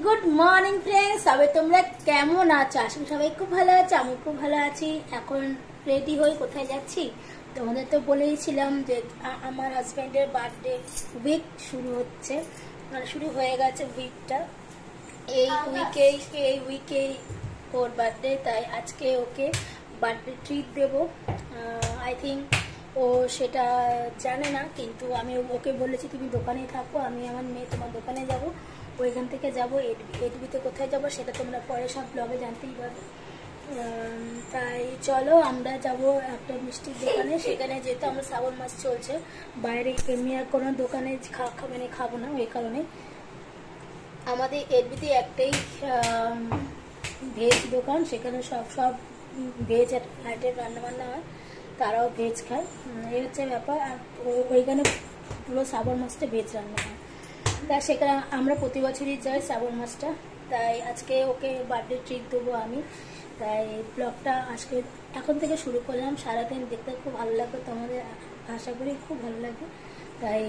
Good morning friends, সবাই তোমরা কেমন আছো? আসলে সবাই খুব ভালো আছে, আমি খুব ভালো আছি। এখন রেডি হই, কোথায় যাচ্ছি তোমাদের তো বলেইছিলাম যে আমার হাজব্যান্ডের বার্থডে উইক শুরু হচ্ছে, মানে শুরু হয়ে গেছে উইকটা। এই উইকেই ওর বার্থডে, তাই আজকে ওকে বার্থডে ট্রিট দেবো। আই থিঙ্ক ও সেটা জানে না, কিন্তু আমি ওকে বলেছি তুমি দোকানেই থাকো, আমি আমার মেয়ে তোমার দোকানে যাব, ওইখান থেকে যাবো এডবিতে কোথায় যাব সেটা তোমরা পরে সব ব্লগে জানতেই পারবে। তাই চলো আমরা যাব একটা মিষ্টির দোকানে, সেখানে যেহেতু আমরা শ্রাবণ মাস চলছে, বাইরে এমনি আর কোনো দোকানে মানে খাবো না, ওই কারণে আমাদের এডবিতে একটাই ভেজ দোকান, সেখানে সব ভেজ আইটেম রান্নাবান্না হয়, তারাও ভেজ খায়, এই হচ্ছে ব্যাপার। আর ওইখানে পুরো শ্রাবণ মাসটা ভেজ রান্না হয়, তাই সেখানে আমরা প্রতি বছরই যাই শ্রাবণ মাসটা। তাই আজকে ওকে বার্থডে ট্রিট দেবো আমি, তাই ব্লগটা আজকে এখন থেকে শুরু করলাম। সারাদিন দেখতে খুব ভালো লাগবে, তোমাদের আশা করি খুব ভালো লাগবে। তাই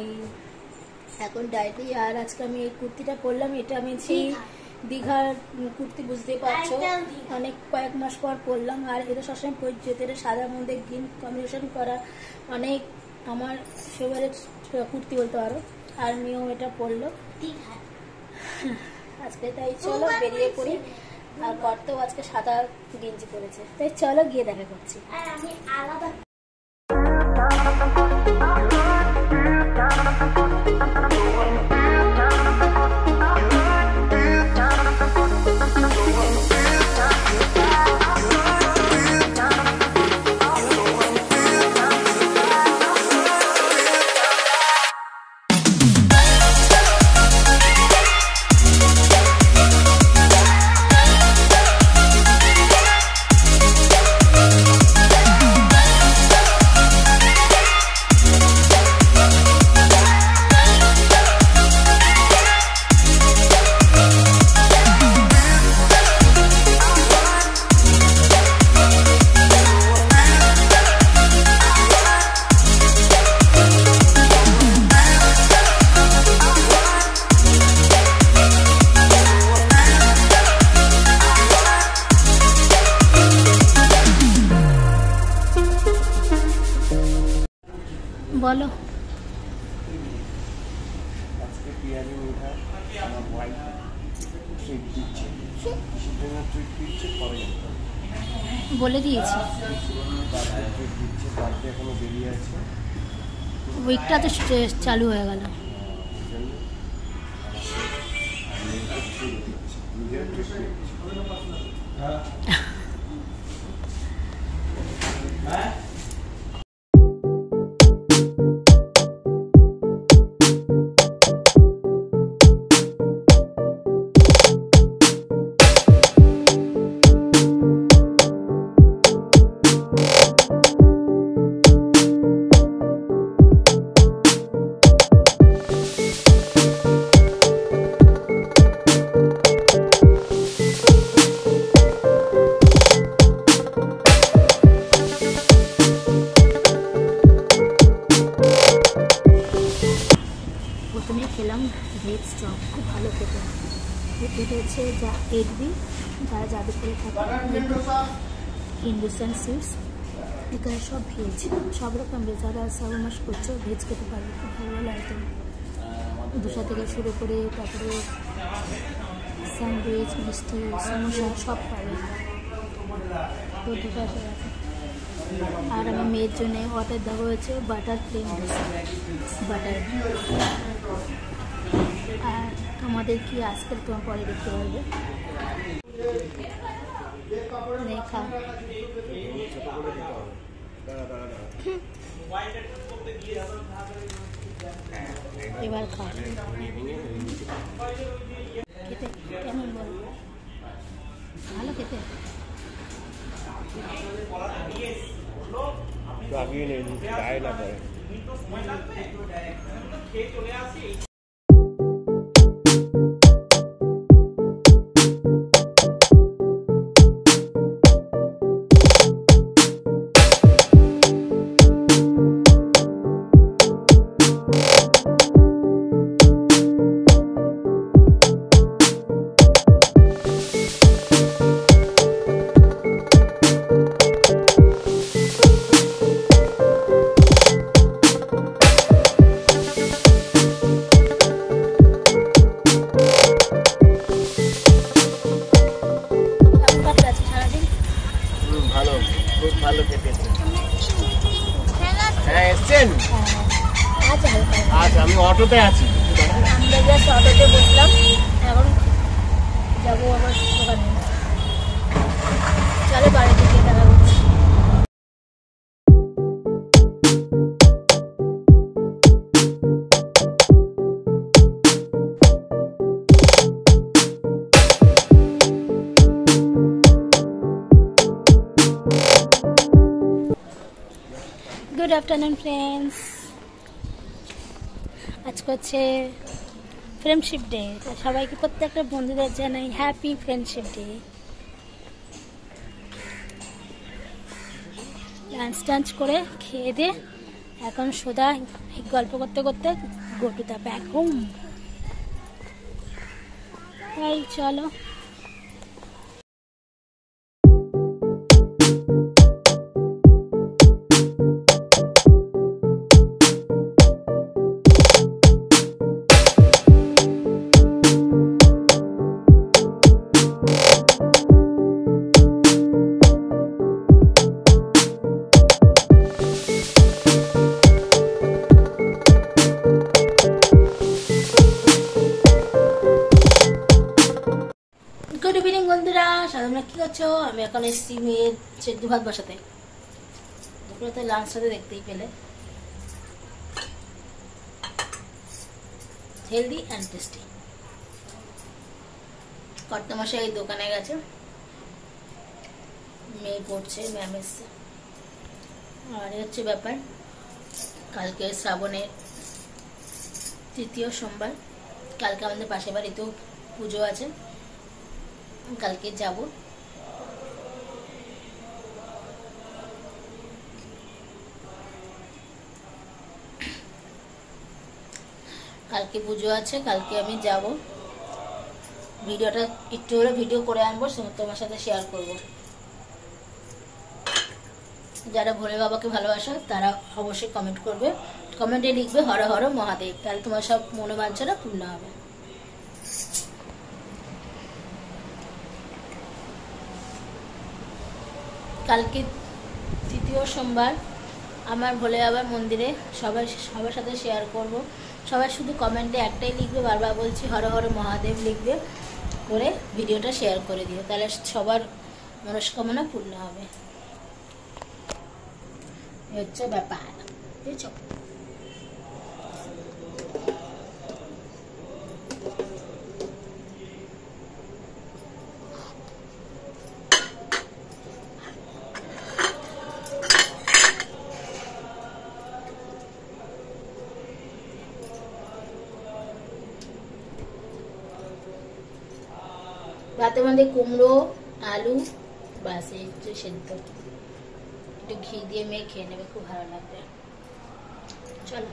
এখন ডায়েরি, আর আজকে আমি এই কুর্তিটা পরলাম, এটা আমি দীঘার কুর্তি, বুঝতেই পারছো, অনেক কয়েক মাস পর পরলাম। আর এটা সবসময় যেতে, এটা সাদার মধ্যে গ্রিন কম্বিনেশন করা, অনেক আমার ফেভারিট কুর্তি বলতে পারো। আর মেয়েও এটা পরলো আজকে, তাই চলো বেরিয়ে পড়ি। আর করতেও আজকে সাদা গেঞ্জি পরেছে, তাই চলো গিয়ে দেখা করছি। আর আমি আলাদা বলো। আজকে পিয়াজি মিঠা আমার ওয়াইফ ট্রিট দিচ্ছে, ট্রিট দিচ্ছে পরে বলে দিয়েছি, ট্রিট দিচ্ছে, বার্থডে এখনো বেরিয়ে আছে, উইকটা তো চালু হয়ে গেল। নিজের ট্রিট দিচ্ছে। প্রথমে খেলাম ভেজ চপ, খুব ভালো খেতে। এটা হচ্ছে যা এডবি, যারা যাদবপুরে থাকে, হিন্দুস্তান সুইটস, এখানে সব ভেজ, সব রকম ভেজ, যারা শ্রাবণ মাস করছে ভেজ খেতে পারবে, খুব ভালো ভালো আইটেম, ধোসা থেকে শুরু করে তারপরে স্যান্ডউইচ, মিষ্টি, সমোসা সব পাবে। তো ধোসা আছে। আর আমার মেয়ের জন্য অর্ডার দেওয়া হয়েছে বাটার প্লেন ডোসা, বাটার। আর তোমাদের কি আজকাল তোমার পরে দেখতে পারবে, খাও এবার খাও, খেতে কেমন বলো? ভালো খেতে। লাগিয়ে নেই, গায়ে না করে। কোথায় আছি? আমরা জাস্ট অটোতে বসলাম, এখন যাবো আমার দোকানে। চলো বাড়িতে গিয়ে দেখা করছি। গুড আফটারনুন ফ্রেন্ডস, আজকে হচ্ছে ফ্রেন্ডশিপ ডে। তো সবাইকে প্রত্যেকটা বন্ধুদের জানাই হ্যাপি ফ্রেন্ডশিপ ডে। লাঞ্চ টাঞ্চ করে খেয়ে দিয়ে এখন সোজা গল্প করতে করতে go to the back home. তাই চলো। গুড ইভিনিং বন্ধুরা, তোমরা কি করছো? আমি এখন এসেছি মেয়ের সেদ্ধ ভাত বসাতে। দুপুরে তো লাঞ্চ সাথে দেখতেই পেলে, হেলদি অ্যান্ড টেস্টি। কর্তামশাই এই দোকানে গেছে, মেয়ে পড়ছে, ম্যাম এসছে। আর হচ্ছে ব্যাপার, কালকে শ্রাবণের 3য় সোমবার, কালকে আমাদের পাশের বাড়িতেও পুজো আছে, কালকে যাব। কালকে পুজো আছে, কালকে আমি যাব। ভিডিওটা একটু হলে ভিডিও করে আনবো, তোমার সাথে শেয়ার করব। যারা ভোলে বাবাকে ভালোবাসো তারা অবশ্যই কমেন্ট করবে, কমেন্টে লিখবে হর হর মহাদেব, তাহলে তোমার সব মনোবাঞ্ছনা পূর্ণ হবে। কালকে 3য় সোমবার, আমার ভোলে বাবার মন্দিরে সবার সাথে শেয়ার করব। সবাই শুধু কমেন্টে একটাই লিখবে, বারবার বলছি হর হর মহাদেব লিখবে, করে ভিডিওটা শেয়ার করে দিও, তাহলে সবার মনস্কামনা পূর্ণ হবে। হচ্ছে ব্যাপার, বুঝছো? রাতের মধ্যে কুমড়ো, আলু, বাস একটু সেদ্ধ, একটু ঘি দিয়ে মেয়ে খেয়ে নেবে, খুব ভালো লাগবে। চলো।